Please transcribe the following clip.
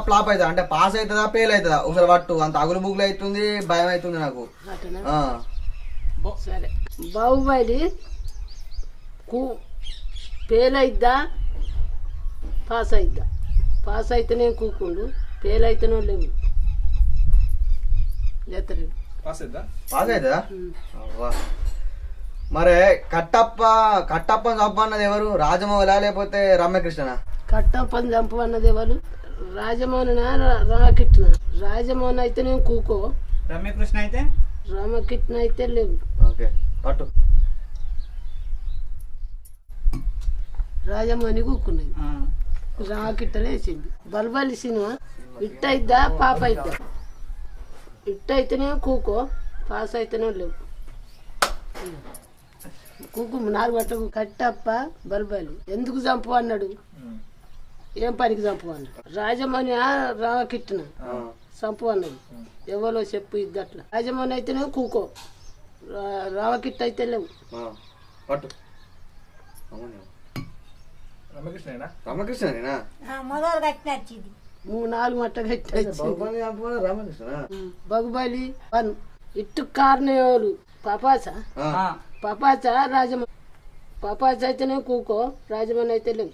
Flop అవుతుందా అంటే pass అవుతుందా ఫెయిల్ అవుతుందా ఒకసారి పట్టు అంత అగులు బుగులు అవుతుంది భయం అవుతుంది నాకు. సరే బాహుబలి ఫెయిల్ అయిద్దా పాస్ అయిద్దా? పాస్ అయితేనే కూకుండు, ఫెయిల్ అయితేనే లేవు లేతలేడు. పాస్ అవుతుందా? మరి కట్టప్పని చంపన్నది ఎవరు? రాజమౌళి లేకపోతే రమ్యకృష్ణనా? కట్టప్పని చంపు అన్నది ఎవరు? రాజమోహన రామకృష్ణ. రాజమోహన్ అయితే నేను కూకో, రమ్యకృష్ణ అయితే రామకృష్ణ అయితే లేవు. పట్టు రాజమోహని కూకున్నది, రామకృష్ణ వేసింది. బల్బలి సినిమా ఇట్ట అయిద్దా పాప అయిద్దా? ఇట్ట అయితేనే కూకో, పాస్ అయితేనే లేవు. కూకు 4 గంటలకు. కట్టప్ప బల్బలి ఎందుకు చంపు అన్నాడు? ఏం పనికి చంపు అన్నాడు? రాజమౌని రామకృష్ణ చంపు అన్నది ఎవరో చెప్పు ఇద్దట్లా. రాజమౌని అయితేనే కూకో, రామకృష్ణ అయితే లేవు. రమకృష్ణనేనా? 3-4 మట్ట కట్టి బగుబలి 1. ఇట్టు కార్నేవాళ్ళు పపాచ రాజమౌని. పపాచ అయితేనే కూకో, రాజమౌని అయితే లేవు.